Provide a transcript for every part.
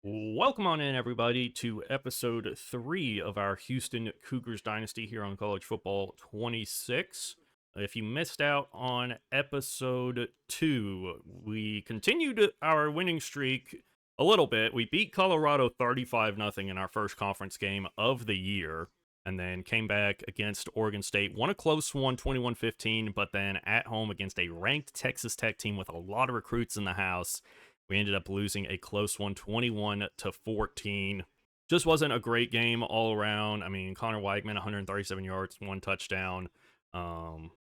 Welcome on in, everybody, to episode 3 of our Houston Cougars Dynasty here on College Football 26. If you missed out on episode 2, we continued our winning streak a little bit. We beat Colorado 35-0 in our first conference game of the year, and then came back against Oregon State, won a close one, 21-15, but then at home against a ranked Texas Tech team with a lot of recruits in the house, we ended up losing a close one, 21-14. Just wasn't a great game all around. I mean, Connor Weigman, 137 yards, 1 touchdown.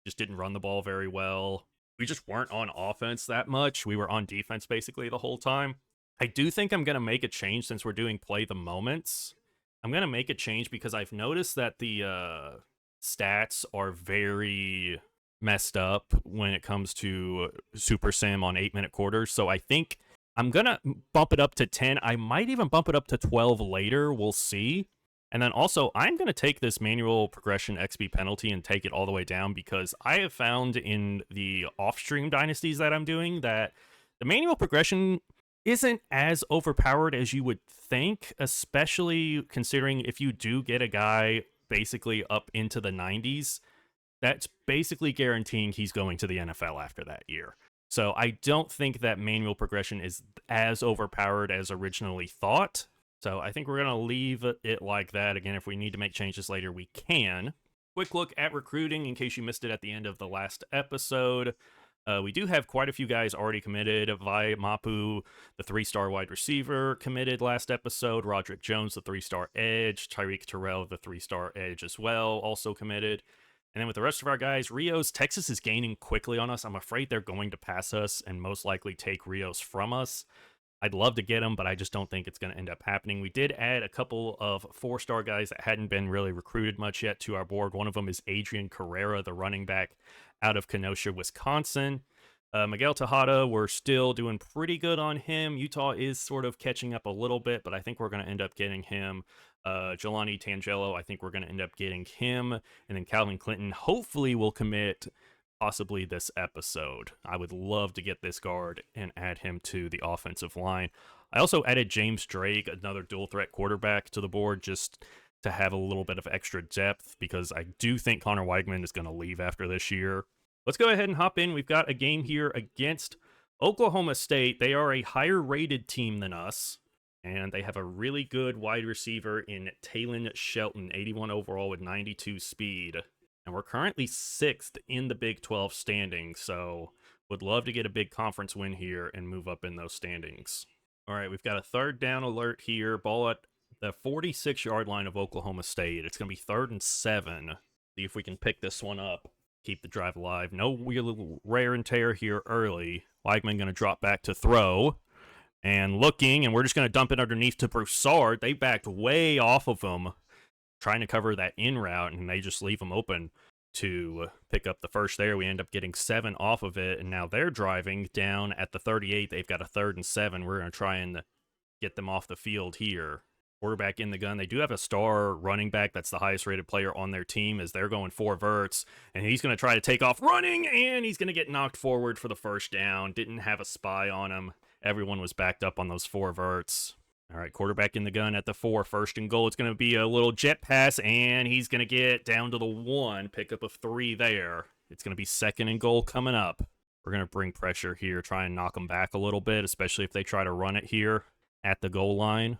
Just didn't run the ball very well. We just weren't on offense that much. We were on defense basically the whole time. I do think I'm going to make a change since we're doing play the moments. I'm going to make a change because I've noticed that the stats are very messed up when it comes to Super Sim on 8-minute quarters. So I think I'm going to bump it up to 10. I might even bump it up to 12 later. We'll see. And then also, I'm going to take this manual progression XP penalty and take it all the way down because I have found in the off-stream dynasties that I'm doing that the manual progression isn't as overpowered as you would think, especially considering if you do get a guy basically up into the 90s, that's basically guaranteeing he's going to the NFL after that year. So I don't think that manual progression is as overpowered as originally thought. So I think we're going to leave it like that. Again, if we need to make changes later, we can. Quick look at recruiting in case you missed it at the end of the last episode. We do have quite a few guys already committed. Vi Mapu, the 3-star wide receiver, committed last episode. Roderick Jones, the 3-star edge. Tyreek Terrell, the 3-star edge as well, also committed. And then with the rest of our guys, Rios, Texas is gaining quickly on us. I'm afraid they're going to pass us and most likely take Rios from us. I'd love to get him, but I just don't think it's going to end up happening. We did add a couple of 4-star guys that hadn't been really recruited much yet to our board. One of them is Adrian Carrera, the running back out of Kenosha, Wisconsin. Miguel Tejada, we're still doing pretty good on him. Utah is sort of catching up a little bit, but I think we're going to end up getting him. Jelani Tangelo, I think we're going to end up getting him. And then Calvin Clinton, hopefully will commit possibly this episode. I would love to get this guard and add him to the offensive line. I also added James Drake, another dual threat quarterback, to the board just to have a little bit of extra depth because I do think Connor Weigman is going to leave after this year. Let's go ahead and hop in. We've got a game here against Oklahoma State. They are a higher rated team than us, and they have a really good wide receiver in Talon Shelton, 81 overall with 92 speed. And we're currently 6th in the Big 12 standings, so would love to get a big conference win here and move up in those standings. All right, we've got a 3rd down alert here. Ball at the 46-yard line of Oklahoma State. It's going to be 3rd and 7. See if we can pick this one up. Keep the drive alive. No real wear and tear here early. Weigman going to drop back to throw. And looking, and we're just going to dump it underneath to Broussard. They backed way off of him, trying to cover that in route, and they just leave him open to pick up the first there. We end up getting 7 off of it, and now they're driving down at the 38. They've got a 3rd and 7. We're going to try and get them off the field here. Quarterback in the gun. They do have a star running back that's the highest rated player on their team as they're going 4 verts, and he's going to try to take off running, and he's going to get knocked forward for the first down. Didn't have a spy on him. Everyone was backed up on those 4 verts. All right, quarterback in the gun at the 4, 1st and goal. It's going to be a little jet pass, and he's going to get down to the 1, pickup of 3 there. It's going to be 2nd and goal coming up. We're going to bring pressure here, try and knock them back a little bit, especially if they try to run it here at the goal line.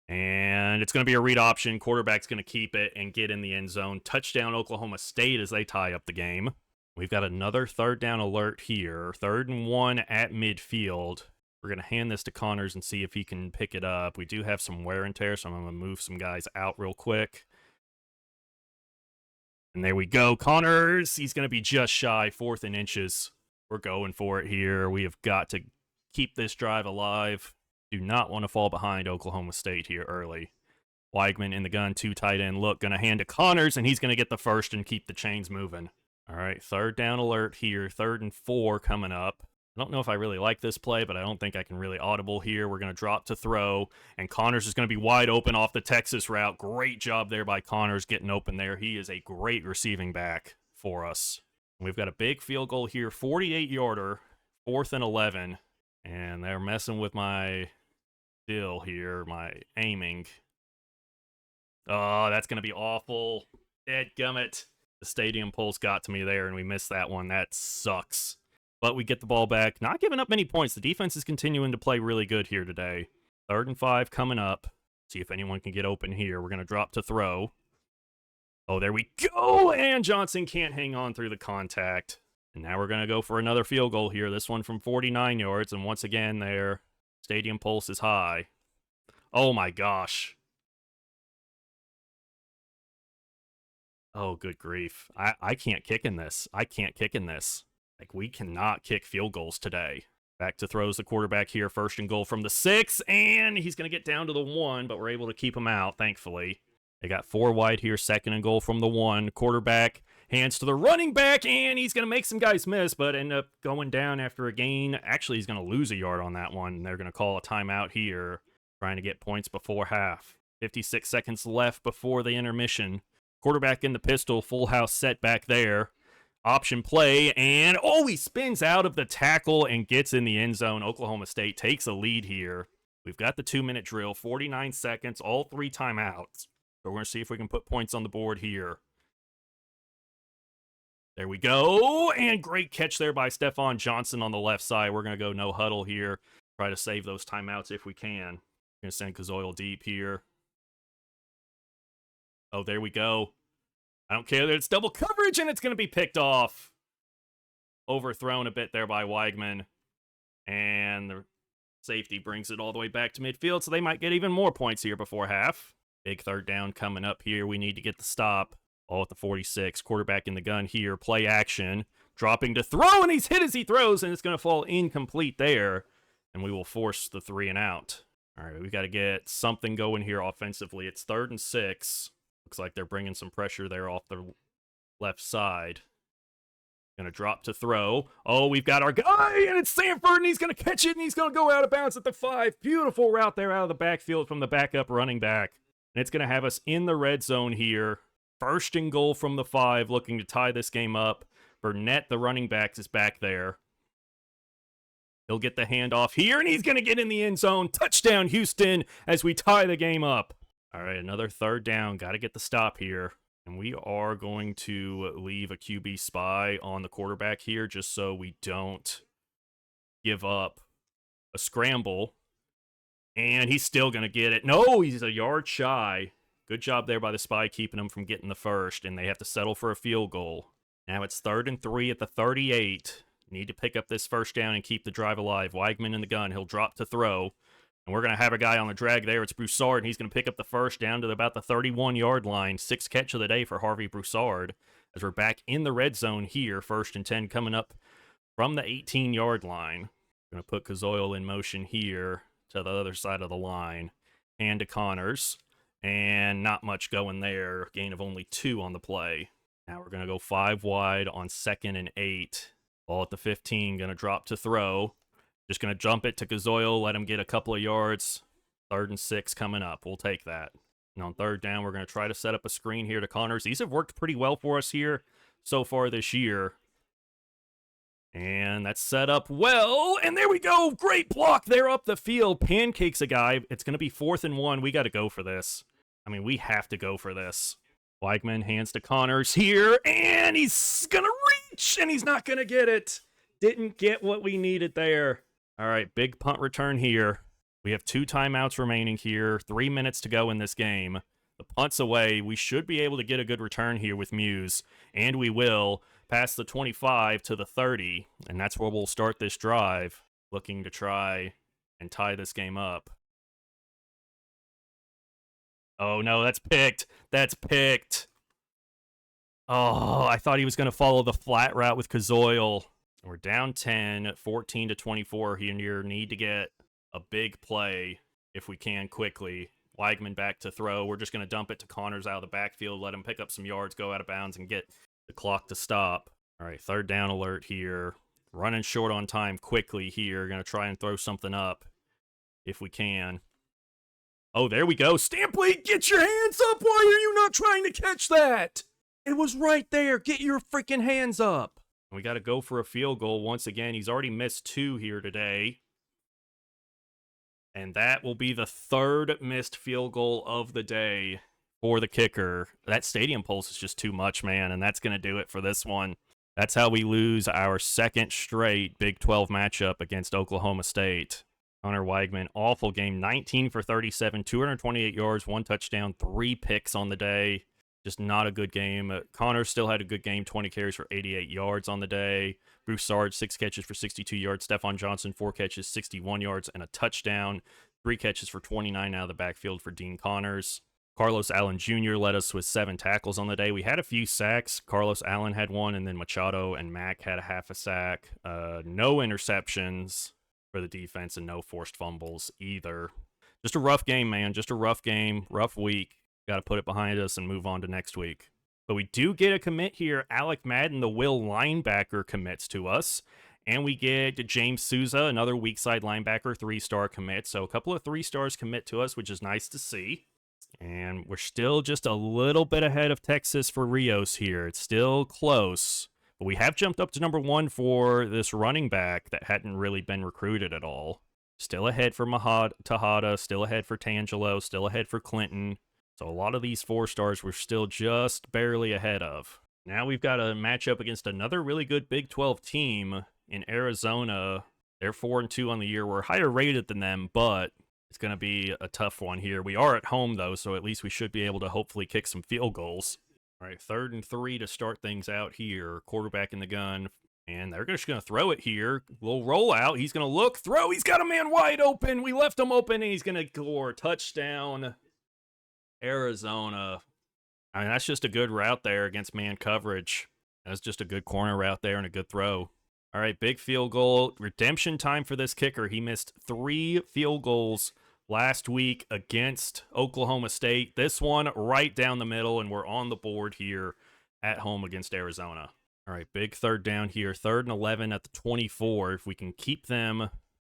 And it's going to be a read option. Quarterback's going to keep it and get in the end zone. Touchdown Oklahoma State as they tie up the game. We've got another 3rd down alert here. 3rd and 1 at midfield. We're going to hand this to Connors and see if he can pick it up. We do have some wear and tear, so I'm going to move some guys out real quick. And there we go. Connors, he's going to be just shy, 4th and inches. We're going for it here. We have got to keep this drive alive. Do not want to fall behind Oklahoma State here early. Weigman in the gun, 2 tight end look. Going to hand to Connors, and he's going to get the first and keep the chains moving. All right, 3rd down alert here. 3rd and 4 coming up. I don't know if I really like this play, but I don't think I can really audible here. We're going to drop to throw, and Connors is going to be wide open off the Texas route. Great job there by Connors getting open there. He is a great receiving back for us. We've got a big field goal here, 48-yarder, 4th and 11, and they're messing with my feel here, my aiming. Oh, that's going to be awful. Dadgummit. The stadium pulse got to me there, and we missed that one. That sucks. But we get the ball back. Not giving up many points. The defense is continuing to play really good here today. 3rd and 5 coming up. See if anyone can get open here. We're going to drop to throw. Oh, there we go! And Johnson can't hang on through the contact. And now we're going to go for another field goal here. This one from 49 yards. And once again, their stadium pulse is high. Oh, my gosh. Oh, good grief. I can't kick in this. I can't kick in this. Like, we cannot kick field goals today. Back to throws the quarterback here. 1st and goal from the 6. And he's going to get down to the 1, but we're able to keep him out, thankfully. They got 4 wide here. 2nd and goal from the 1. Quarterback hands to the running back, and he's going to make some guys miss, but end up going down after a gain. Actually, he's going to lose a yard on that one. They're going to call a timeout here, trying to get points before half. 56 seconds left before the intermission. Quarterback in the pistol, full house set back there. Option play, and oh, he spins out of the tackle and gets in the end zone. Oklahoma State takes a lead here. We've got the 2-minute drill, 49 seconds, all 3 timeouts. So we're going to see if we can put points on the board here. There we go, and great catch there by Stephon Johnson on the left side. We're going to go no huddle here, try to save those timeouts if we can. Going to send Kazoil deep here. Oh, there we go. I don't care that it's double coverage, and it's going to be picked off. Overthrown a bit there by Weigman. And the safety brings it all the way back to midfield, so they might get even more points here before half. Big 3rd down coming up here. We need to get the stop. All at the 46. Quarterback in the gun here. Play action. Dropping to throw, and he's hit as he throws, and it's going to fall incomplete there. And we will force the 3 and out. All right, we got to get something going here offensively. It's 3rd and 6. Looks like they're bringing some pressure there off the left side. Going to drop to throw. Oh, we've got our guy, and it's Sanford, and he's going to catch it, and he's going to go out of bounds at the 5. Beautiful route there out of the backfield from the backup running back. And it's going to have us in the red zone here. 1st and goal from the 5, looking to tie this game up. Burnett, the running back, is back there. He'll get the handoff here, and he's going to get in the end zone. Touchdown, Houston, as we tie the game up. All right, another 3rd down. Got to get the stop here. And we are going to leave a QB spy on the quarterback here just so we don't give up a scramble. And he's still going to get it. No, he's a yard shy. Good job there by the spy keeping him from getting the 1st, and they have to settle for a field goal. Now it's 3rd and 3 at the 38. Need to pick up this 1st down and keep the drive alive. Weigman in the gun. He'll drop to throw. And we're going to have a guy on the drag there. It's Broussard, and he's going to pick up the 1st down to about the 31-yard line. 6th catch of the day for Harvey Broussard as we're back in the red zone here. 1st and 10 coming up from the 18-yard line. Going to put Kazoil in motion here to the other side of the line. Hand to Connors. And not much going there. Gain of only 2 on the play. Now we're going to go 5 wide on 2nd and 8. Ball at the 15. Going to drop to throw. Just going to jump it to Kazoil, let him get a couple of yards. 3rd and 6 coming up. We'll take that. And on 3rd down, we're going to try to set up a screen here to Connors. These have worked pretty well for us here so far this year. And that's set up well. And there we go. Great block there up the field. Pancakes a guy. It's going to be 4th and 1. We got to go for this. I mean, we have to go for this. Weigman hands to Connors here. And he's going to reach. And he's not going to get it. Didn't get what we needed there. All right, big punt return here. We have 2 timeouts remaining here. 3 minutes to go in this game. The punt's away. We should be able to get a good return here with Muse. And we will. Past the 25 to the 30. And that's where we'll start this drive. Looking to try and tie this game up. Oh, no, that's picked. That's picked. Oh, I thought he was going to follow the flat route with Kazoil. We're down 10, 14 to 24 here. Need to get a big play if we can quickly. Weigman back to throw. We're just going to dump it to Connors out of the backfield, let him pick up some yards, go out of bounds, and get the clock to stop. All right, 3rd down alert here. Running short on time quickly here. Going to try and throw something up if we can. Oh, there we go. Stampley, get your hands up. Why are you not trying to catch that? It was right there. Get your freaking hands up. We got to go for a field goal once again. He's already missed 2 here today. And that will be the third missed field goal of the day for the kicker. That stadium pulse is just too much, man, and that's going to do it for this one. That's how we lose our second straight Big 12 matchup against Oklahoma State. Connor Weigman, awful game, 19 for 37, 228 yards, 1 touchdown, 3 picks on the day. Just not a good game. Connor still had a good game, 20 carries for 88 yards on the day. Broussard, 6 catches for 62 yards. Stephon Johnson, 4 catches, 61 yards, and a touchdown. 3 catches for 29 out of the backfield for Dean Connors. Carlos Allen Jr. led us with 7 tackles on the day. We had a few sacks. Carlos Allen had 1, and then Machado and Mack had a half a sack. No interceptions for the defense, and no forced fumbles either. Just a rough game, man. Just a rough game, rough week. Got to put it behind us and move on to next week. But we do get a commit here. Alec Madden, the Will linebacker, commits to us. And we get James Souza, another weak side linebacker, 3-star commit. So a couple of 3-stars commit to us, which is nice to see. And we're still just a little bit ahead of Texas for Rios here. It's still close. But we have jumped up to number 1 for this running back that hadn't really been recruited at all. Still ahead for Tejada, still ahead for Tangelo, still ahead for Clinton. So a lot of these 4-stars we're still just barely ahead of. Now we've got a matchup against another really good Big 12 team in Arizona. They're 4-2 on the year. We're higher rated than them, but it's going to be a tough one here. We are at home, though, so at least we should be able to hopefully kick some field goals. All right, 3rd and 3 to start things out here. Quarterback in the gun, and they're just going to throw it here. Little rollout. He's going to look, throw. He's got a man wide open. We left him open, and he's going to score. Touchdown, Arizona. I mean, that's just a good route there against man coverage. That's just a good corner route there and a good throw. All right, big field goal. Redemption time for this kicker. He missed 3 field goals last week against Oklahoma State. This one right down the middle, and we're on the board here at home against Arizona. All right, big 3rd down here. 3rd and 11 at the 24. If we can keep them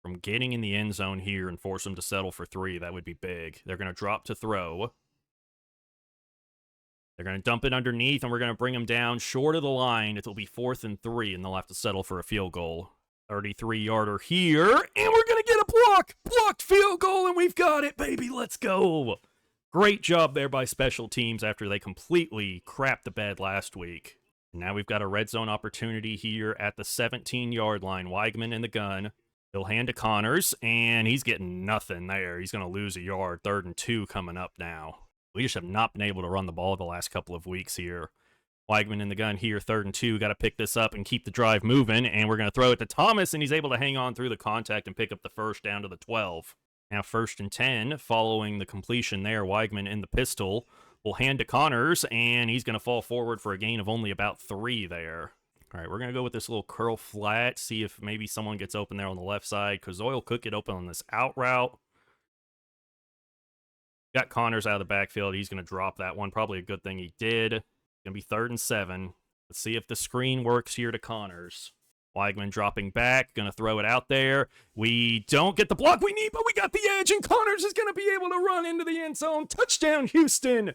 from getting in the end zone here and force them to settle for 3, that would be big. They're going to drop to throw. They're going to dump it underneath, and we're going to bring them down short of the line. It'll be 4th and 3, and they'll have to settle for a field goal. 33-yarder here, and we're going to get a blocked field goal, and we've got it, baby. Let's go. Great job there by special teams after they completely crapped the bed last week. Now we've got a red zone opportunity here at the 17-yard line. Weigman in the gun. He'll hand to Connors, and he's getting nothing there. He's going to lose a yard. 3rd and 2 coming up now. We just have not been able to run the ball the last couple of weeks here. Weigman in the gun here, 3rd and 2. Got to pick this up and keep the drive moving. And we're going to throw it to Thomas, and he's able to hang on through the contact and pick up the first down to the 12. Now 1st and 10, following the completion there. Weigman in the pistol will hand to Connors, and he's going to fall forward for a gain of only about 3 there. All right, we're going to go with this little curl flat, see if maybe someone gets open there on the left side, because Zoil could get open on this out route. Got Connors out of the backfield. He's going to drop that one. Probably a good thing he did. Going to be 3rd and 7. Let's see if the screen works here to Connors. Weigman dropping back. Going to throw it out there. We don't get the block we need, but we got the edge, and Connors is going to be able to run into the end zone. Touchdown, Houston.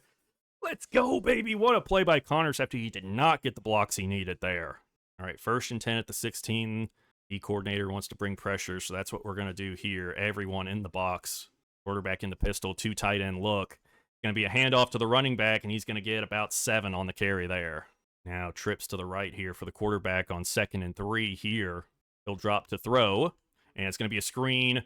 Let's go, baby. What a play by Connors after he did not get the blocks he needed there. All right, 1st and 10 at the 16. The coordinator wants to bring pressure, so that's what we're going to do here. Everyone in the box. Quarterback in the pistol, 2 tight end look. Going to be a handoff to the running back, and he's going to get about 7 on the carry there. Now trips to the right here for the quarterback on 2nd and 3 here. He'll drop to throw, and it's going to be a screen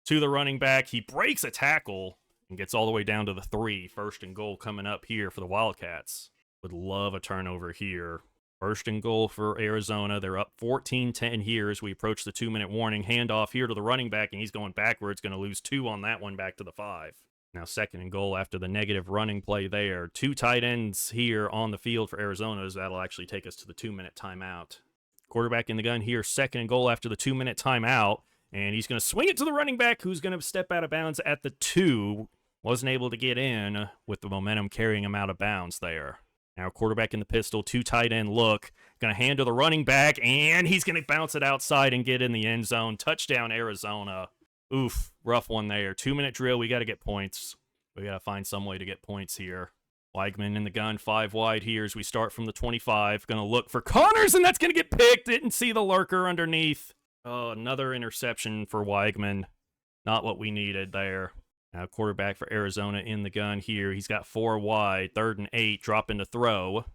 to the running back. He breaks a tackle and gets all the way down to the 3. 1st and goal coming up here for the Wildcats. Would love a turnover here. 1st and goal for Arizona. They're up 14-10 here as we approach the 2-minute warning. Handoff here to the running back, and he's going backwards. Going to lose 2 on that one back to the 5. Now 2nd and goal after the negative running play there. 2 tight ends here on the field for Arizona. As that'll actually take us to the 2-minute timeout. Quarterback in the gun here. 2nd and goal after the 2-minute timeout. And he's going to swing it to the running back, who's going to step out of bounds at the 2. Wasn't able to get in with the momentum carrying him out of bounds there. Now quarterback in the pistol, 2 tight end look. Going to hand to the running back, and he's going to bounce it outside and get in the end zone. Touchdown, Arizona. Oof, rough one there. 2-minute drill, we got to get points. We got to find some way to get points here. Weigman in the gun, 5 wide here as we start from the 25. Going to look for Connors, and that's going to get picked. Didn't see the lurker underneath. Oh, another interception for Weigman. Not what we needed there. Now quarterback for Arizona in the gun here. He's got 4 wide, 3rd and 8, dropping to throw. And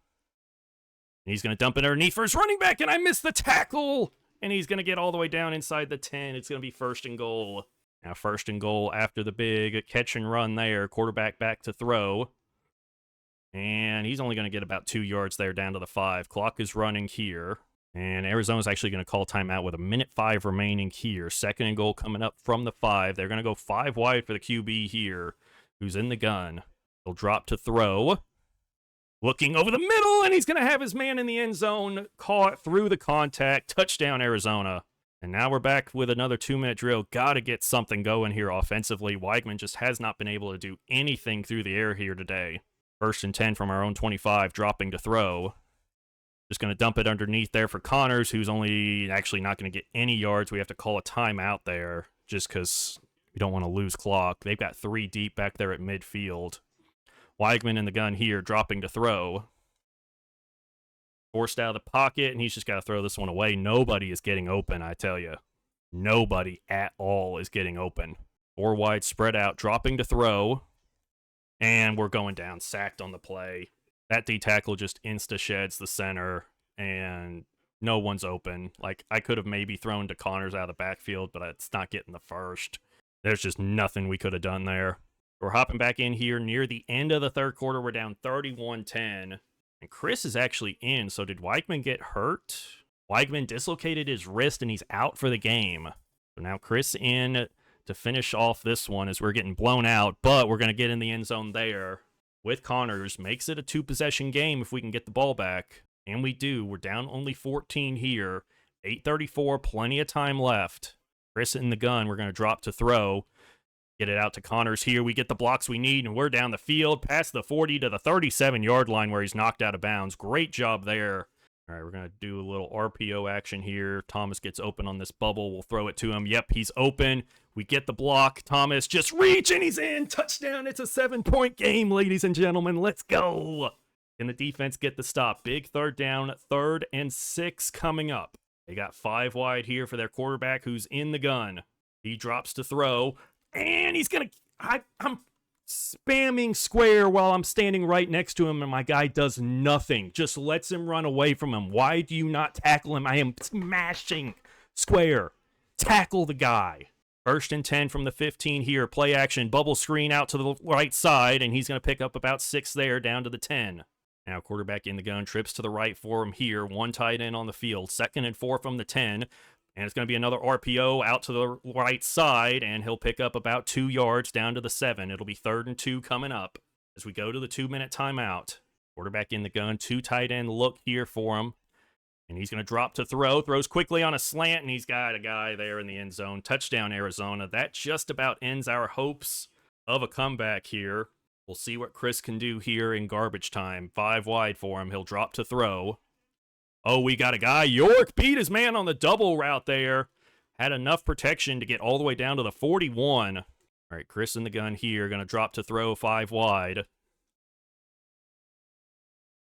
he's going to dump it underneath for his running back, and I missed the tackle. And he's going to get all the way down inside the 10. It's going to be 1st and goal. Now 1st and goal after the big catch and run there. Quarterback back to throw. And he's only going to get about 2 yards there down to the 5. Clock is running here. And Arizona's actually going to call timeout with 1:05 remaining here. 2nd and goal coming up from the 5. They're going to go 5 wide for the QB here, who's in the gun. He'll drop to throw. Looking over the middle, and he's going to have his man in the end zone. Caught through the contact. Touchdown, Arizona. And now we're back with another 2-minute drill. Got to get something going here offensively. Weigman just has not been able to do anything through the air here today. 1st and 10 from our own 25, dropping to throw. Just going to dump it underneath there for Connors, who's only actually not going to get any yards. We have to call a timeout there just because we don't want to lose clock. They've got 3 deep back there at midfield. Weigman in the gun here, dropping to throw. Forced out of the pocket, and he's just got to throw this one away. Nobody is getting open, I tell you. Nobody at all is getting open. 4 wide, spread out, dropping to throw. And we're going down, sacked on the play. That D-tackle just insta-sheds the center, and no one's open. Like, I could have maybe thrown to Connors out of the backfield, but it's not getting the first. There's just nothing we could have done there. We're hopping back in here near the end of the 3rd quarter. We're down 31-10. And Chris is actually in, so did Weigman get hurt? Weigman dislocated his wrist, and he's out for the game. So now Chris in to finish off this one as we're getting blown out, but we're going to get in the end zone there with Connors. Makes it a 2-possession game if we can get the ball back. And we do. We're down only 14 here. 8:34, plenty of time left. Chris in the gun. We're going to drop to throw. Get it out to Connors here. We get the blocks we need, and we're down the field past the 40 to the 37-yard line where he's knocked out of bounds. Great job there. All right, we're going to do a little RPO action here. Thomas gets open on this bubble. We'll throw it to him. Yep, he's open. We get the block. Thomas just reach, and he's in. Touchdown. It's a 7-point game, ladies and gentlemen. Let's go. Can the defense get the stop? Big 3rd down, 3rd and 6 coming up. They got 5 wide here for their quarterback who's in the gun. He drops to throw, and he's going to... I'm spamming square while I'm standing right next to him, and my guy does nothing. Just lets him run away from him. Why do you not tackle him? I am smashing square. Tackle the guy. 1st and 10 from the 15 here. Play action. Bubble screen out to the right side, and he's going to pick up about 6 there down to the 10. Now quarterback in the gun. Trips to the right for him here. 1 tight end on the field. 2nd and 4 from the 10. And it's going to be another RPO out to the right side, and he'll pick up about 2 yards down to the 7. It'll be 3rd and 2 coming up as we go to the 2-minute timeout. Quarterback in the gun, 2 tight end look here for him. And he's going to drop to throw, throws quickly on a slant, and he's got a guy there in the end zone. Touchdown, Arizona. That just about ends our hopes of a comeback here. We'll see what Chris can do here in garbage time. 5 wide for him. He'll drop to throw. Oh, we got a guy. York beat his man on the double route there. Had enough protection to get all the way down to the 41. All right, Chris in the gun here. Going to drop to throw 5 wide.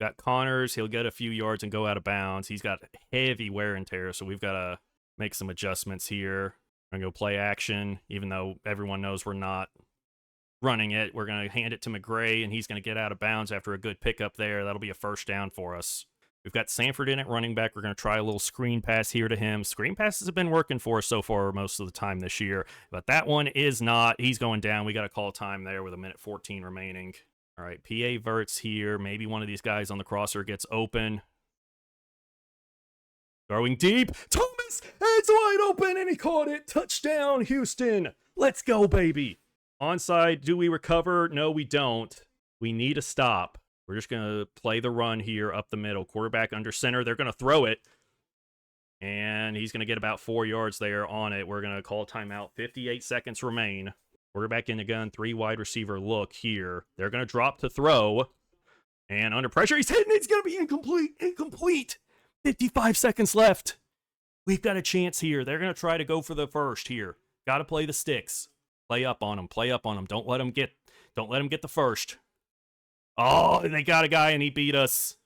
Got Connors. He'll get a few yards and go out of bounds. He's got heavy wear and tear, so we've got to make some adjustments here. We're going to go play action, even though everyone knows we're not running it. We're going to hand it to McGray, and he's going to get out of bounds after a good pickup there. That'll be a 1st down for us. We've got Sanford in at running back. We're going to try a little screen pass here to him. Screen passes have been working for us so far most of the time this year, but that one is not. He's going down. We got to call time there with 1:14 remaining. All right, PA verts here. Maybe one of these guys on the crosser gets open. Throwing deep. Thomas, it's wide open, and he caught it. Touchdown, Houston. Let's go, baby. Onside, do we recover? No, we don't. We need a stop. We're just going to play the run here up the middle. Quarterback under center. They're going to throw it. And he's going to get about 4 yards there on it. We're going to call timeout. 58 seconds remain. Quarterback in the gun. 3 wide receiver look here. They're going to drop to throw. And under pressure, he's hitting. It's going to be incomplete. Incomplete. 55 seconds left. We've got a chance here. They're going to try to go for the first here. Got to play the sticks. Play up on them. Play up on them. Don't let them get the first. Oh, they got a guy, and he beat us.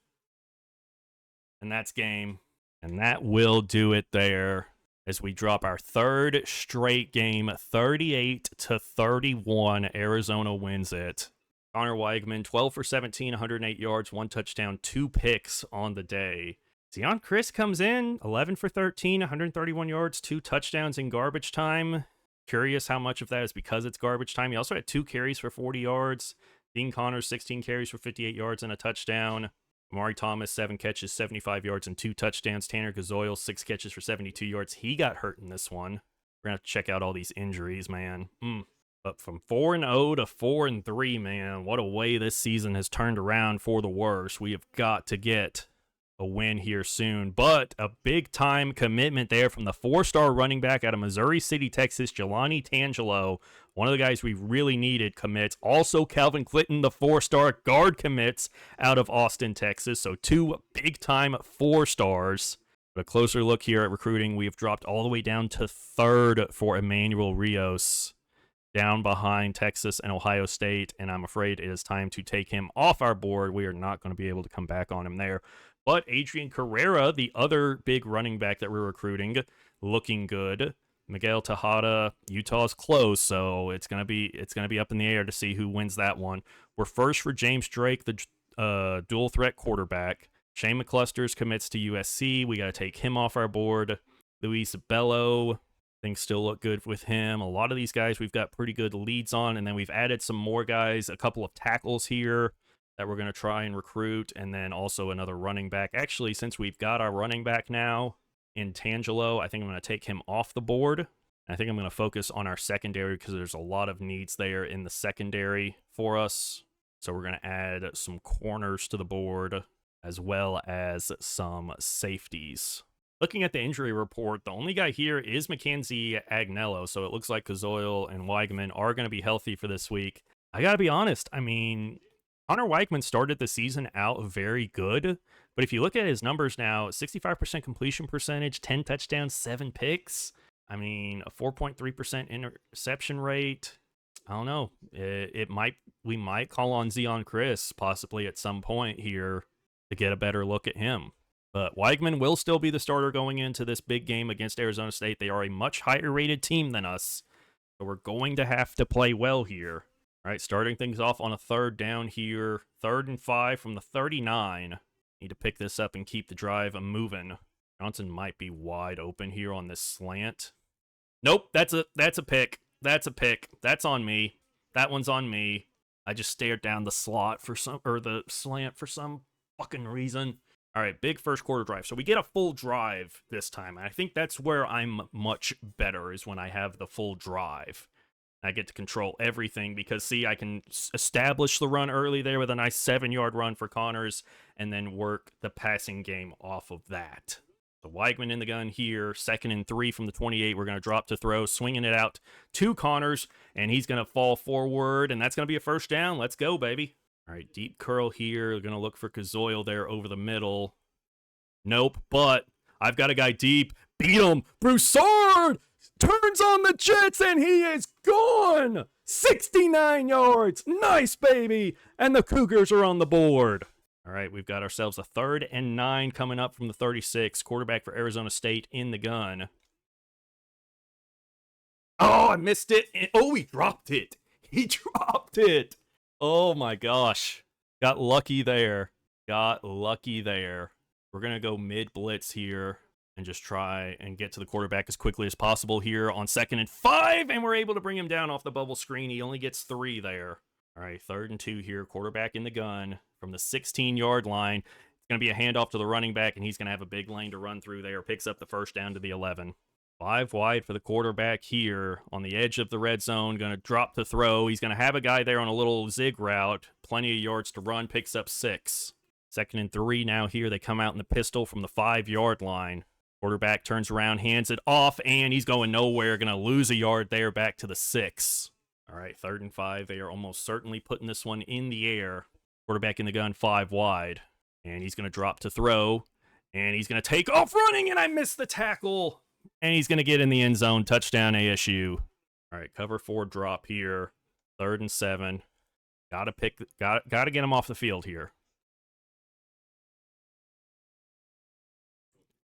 And that's game. And that will do it there. as we drop our third straight game, 38-31. Arizona wins it. Connor Weigman, 12 for 17, 108 yards, 1 touchdown, 2 picks on the day. Deion Chris comes in, 11 for 13, 131 yards, 2 touchdowns in garbage time. Curious how much of that is because it's garbage time. He also had 2 carries for 40 yards. Dean Connors, 16 carries for 58 yards and a touchdown. Amari Thomas, 7 catches, 75 yards, and 2 touchdowns. Tanner Gazoyle, 6 catches for 72 yards. He got hurt in this one. We're going to have to check out all these injuries, man. But from 4-0 to 4-3, man, what a way this season has turned around for the worse. We have got to get a win here soon. But a big-time commitment there from the 4-star running back out of Missouri City, Texas, Jelani Tangelo. One of the guys we really needed commits. Also, Calvin Clinton, the 4-star guard, commits out of Austin, Texas. So 2 big-time 4-stars. But a closer look here at recruiting, we have dropped all the way down to 3rd for Emmanuel Rios, down behind Texas and Ohio State, and I'm afraid it is time to take him off our board. We are not going to be able to come back on him there. But Adrian Carrera, the other big running back that we're recruiting, looking good. Miguel Tejada, Utah's close, so it's gonna be up in the air to see who wins that one. We're first for James Drake, the dual threat quarterback. Shane McCluster's commits to USC. We got to take him off our board. Luis Bello, things still look good with him. A lot of these guys we've got pretty good leads on, and then we've added some more guys, a couple of tackles here that we're going to try and recruit, and then also another running back. Actually, since we've got our running back now in Tangelo, I think I'm going to take him off the board. I think I'm going to focus on our secondary because there's a lot of needs there in the secondary for us. So we're going to add some corners to the board as well as some safeties. Looking at the injury report, the only guy here is Mackenzie Agnello, so it looks like Kazoil and Weigman are going to be healthy for this week. I got to be honest, I mean, Connor Weigman started the season out very good, but if you look at his numbers now, 65% completion percentage, 10 touchdowns, 7 picks. I mean, a 4.3% interception rate. I don't know. We might call on Deion Chris possibly at some point here to get a better look at him. But Weigman will still be the starter going into this big game against Arizona State. They are a much higher rated team than us, so we're going to have to play well here. All right, starting things off on a 3rd down here. 3rd and 5 from the 39. Need to pick this up and keep the drive moving. Johnson might be wide open here on this slant. Nope, that's a pick. That's a pick. That's on me. That one's on me. I just stared down the slant for some fucking reason. All right, big first quarter drive. So we get a full drive this time. And I think that's where I'm much better, is when I have the full drive. I get to control everything because, see, I can establish the run early there with a nice 7-yard run for Connors and then work the passing game off of that. So Weigman in the gun here, 2nd and 3 from the 28. We're going to drop to throw, swinging it out to Connors, and he's going to fall forward, and that's going to be a 1st down. Let's go, baby. All right, deep curl here. We're going to look for Kazoil there over the middle. Nope, but I've got a guy deep. Beat him. Broussard turns on the Jets, and he is gone. 69 yards. Nice, baby. And the Cougars are on the board. All right, we've got ourselves a 3rd and 9 coming up from the 36. Quarterback for Arizona State in the gun. Oh, I missed it. Oh, he dropped it. He dropped it. Oh, my gosh. Got lucky there. We're going to go mid-blitz here and just try and get to the quarterback as quickly as possible here on 2nd and 5, and we're able to bring him down off the bubble screen. He only gets 3 there. All right, 3rd and 2 here. Quarterback in the gun from the 16-yard line. It's going to be a handoff to the running back, and he's going to have a big lane to run through there. Picks up the 1st down to the 11. 5 wide for the quarterback here on the edge of the red zone. Going to drop to throw. He's going to have a guy there on a little zig route. Plenty of yards to run. Picks up 6. 2nd and 3 now here. They come out in the pistol from the 5-yard line. Quarterback turns around, hands it off, and he's going nowhere. Going to lose a yard there back to the 6. All right, 3rd and 5. They are almost certainly putting this one in the air. Quarterback in the gun, 5 wide. And he's going to drop to throw. And he's going to take off running, and I missed the tackle. And he's going to get in the end zone. Touchdown ASU. All right, cover 4 drop here. 3rd and 7. Got to get him off the field here.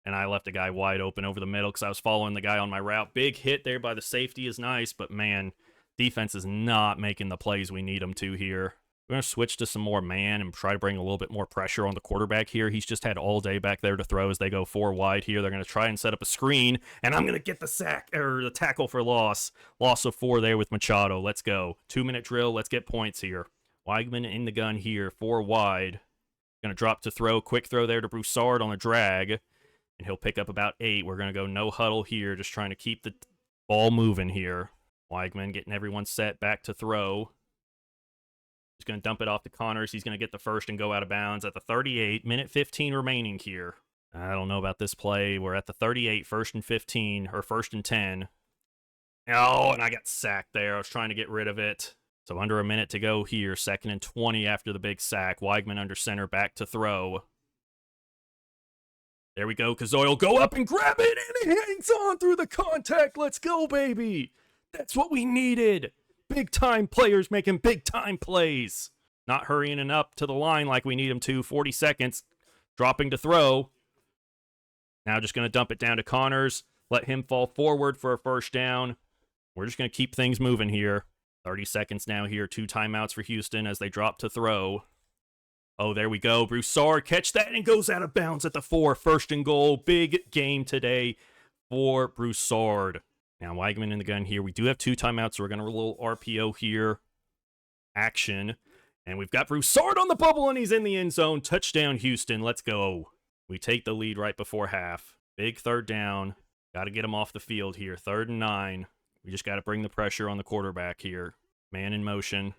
and I left a guy wide open over the middle because I was following the guy on my route. Big hit there by the safety is nice, but man, defense is not making the plays we need them to here. We're going to switch to some more man and try to bring a little bit more pressure on the quarterback here. He's just had all day back there to throw as they go 4 wide here. They're going to try and set up a screen, and I'm going to get the sack, or the tackle for loss. Loss of 4 there with Machado. Let's go. 2-minute drill. Let's get points here. Weigman in the gun here, 4 wide. Going to drop to throw. Quick throw there to Broussard on a drag, and he'll pick up about 8. We're going to go no huddle here, just trying to keep the ball moving here. Weigman getting everyone set back to throw. He's going to dump it off to Connors. He's going to get the first and go out of bounds at the 38. Minute 15 remaining here. I don't know about this play. We're at the 38, 1st and 15, or 1st and 10. Oh, and I got sacked there. I was trying to get rid of it. So under a minute to go here. 2nd and 20 after the big sack. Weigman under center, back to throw. There we go. Kazoy will go up and grab it, and it hangs on through the contact. Let's go, baby. That's what we needed. Big-time players making big-time plays. Not hurrying up to the line like we need them to. 40 seconds. Dropping to throw. Now just going to dump it down to Connors. Let him fall forward for a first down. We're just going to keep things moving here. 30 seconds now here. 2 timeouts for Houston as they drop to throw. Oh, there we go. Broussard catch that and goes out of bounds at the 4. 1st and goal. Big game today for Broussard. Now, Weigman in the gun here. We do have 2 timeouts, so we're going to roll a little RPO here. Action. And we've got Broussard on the bubble, and he's in the end zone. Touchdown, Houston. Let's go. We take the lead right before half. Big 3rd down. Got to get him off the field here. 3rd and 9. We just got to bring the pressure on the quarterback here. Man in motion.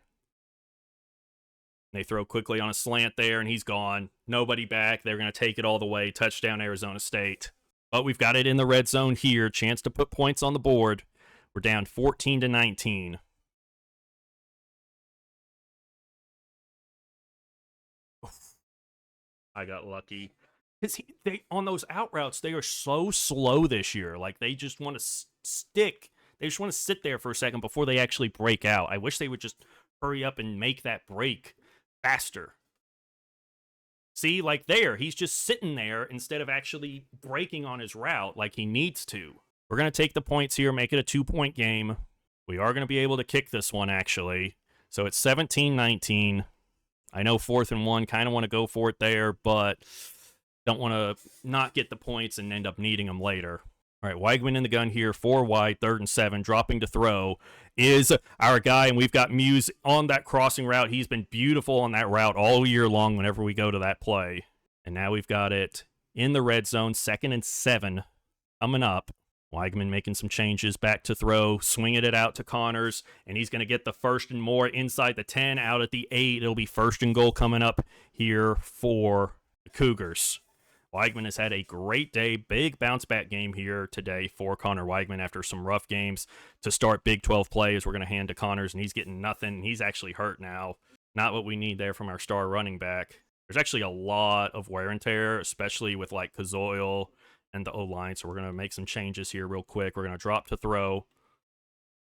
They throw quickly on a slant there, and he's gone. Nobody back. They're going to take it all the way. Touchdown, Arizona State. But we've got it in the red zone here. Chance to put points on the board. We're down 14-19. I got lucky. They on those out routes, they are so slow this year. Like, they just want to stick. They just want to sit there for a second before they actually break out. I wish they would just hurry up and make that break faster. See, like there, he's just sitting there instead of actually breaking on his route like he needs to. We're going to take the points here, make it a 2-point game. We are going to be able to kick this one, actually. So it's 17-19. I know 4th and 1, kind of want to go for it there, but don't want to not get the points and end up needing them later. All right, Weigman in the gun here, 4 wide, 3rd and 7, dropping to throw is our guy, and we've got Muse on that crossing route. He's been beautiful on that route all year long whenever we go to that play. And now we've got it in the red zone, 2nd and 7 coming up. Weigman making some changes, back to throw, swinging it out to Connors, and he's going to get the 1st and more inside the 10, out at the 8. It'll be 1st and goal coming up here for the Cougars. Weigman has had a great day. Big bounce-back game here today for Connor Weigman after some rough games to start Big 12 plays. We're going to hand to Connors, and he's getting nothing. He's actually hurt now. Not what we need there from our star running back. There's actually a lot of wear and tear, especially with like Kazoil and the O-line, so we're going to make some changes here real quick. We're going to drop to throw.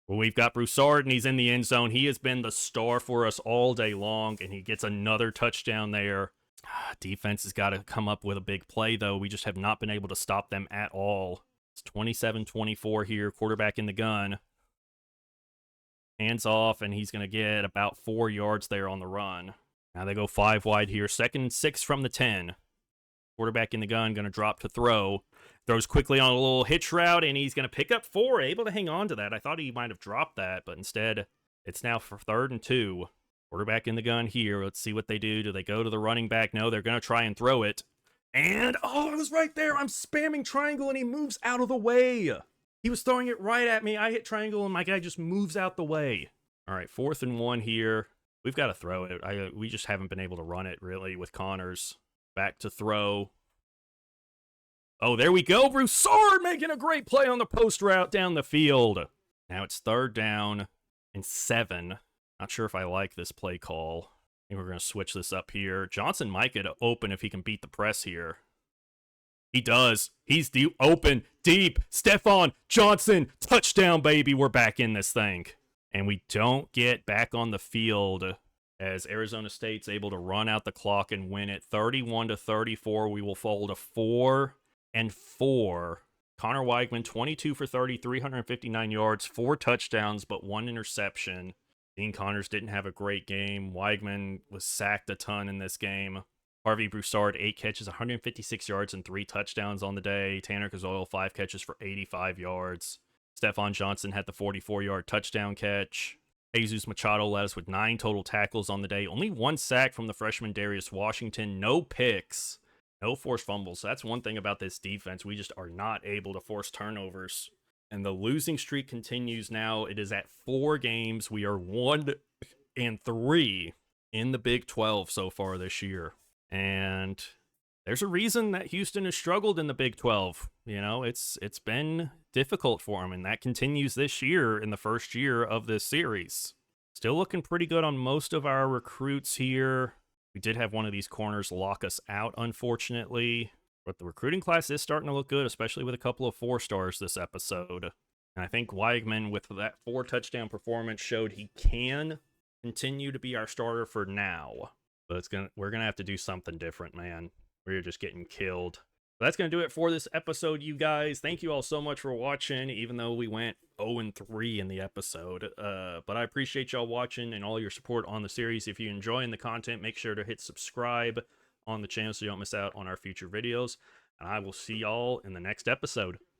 Well, we've got Broussard, and he's in the end zone. He has been the star for us all day long, and he gets another touchdown there. Defense has got to come up with a big play, though. We just have not been able to stop them at all. It's 27-24 here. Quarterback in the gun. Hands off, and he's going to get about 4 yards there on the run. Now they go 5 wide here. 2nd and 6 from the 10. Quarterback in the gun, going to drop to throw. Throws quickly on a little hitch route, and he's going to pick up 4. Able to hang on to that. I thought he might have dropped that, but instead, it's now for 3rd and 2. Quarterback in the gun here. Let's see what they do. Do they go to the running back? No, they're going to try and throw it. And, oh, I was right there. I'm spamming triangle, and he moves out of the way. He was throwing it right at me. I hit triangle, and my guy just moves out the way. All right, 4th and 1 here. We've got to throw it. We just haven't been able to run it, really, with Connors. Back to throw. Oh, there we go. Broussard making a great play on the post route down the field. Now it's 3rd down and 7. Not sure if I like this play call. I think we're going to switch this up here. Johnson might get open if he can beat the press here. He does. He's open, deep. Stephon Johnson, touchdown, baby. We're back in this thing. And we don't get back on the field as Arizona State's able to run out the clock and win it 31-34. We will fall to 4 Connor Weigman, 22 for 30, 359 yards, 4 touchdowns, but 1 interception. Dean Connors didn't have a great game. Weigman was sacked a ton in this game. Harvey Broussard, 8 catches, 156 yards, and 3 touchdowns on the day. Tanner Kazoil, 5 catches for 85 yards. Stephon Johnson had the 44-yard touchdown catch. Jesus Machado led us with 9 total tackles on the day. Only 1 sack from the freshman Darius Washington. No picks. No forced fumbles. That's one thing about this defense. We just are not able to force turnovers. And the losing streak continues now. It is at 4 games. We are 1-3 in the Big 12 so far this year. And there's a reason that Houston has struggled in the Big 12. You know, it's been difficult for them, and that continues this year in the first year of this series. Still looking pretty good on most of our recruits here. We did have one of these corners lock us out, unfortunately. But the recruiting class is starting to look good, especially with a couple of 4-stars this episode. And I think Weigman, with that 4-touchdown performance, showed he can continue to be our starter for now. But we're going to have to do something different, man. We're just getting killed. But that's going to do it for this episode, you guys. Thank you all so much for watching, even though we went 0-3 in the episode. But I appreciate y'all watching and all your support on the series. If you're enjoying the content, make sure to hit subscribe on the channel so you don't miss out on our future videos. And I will see y'all in the next episode.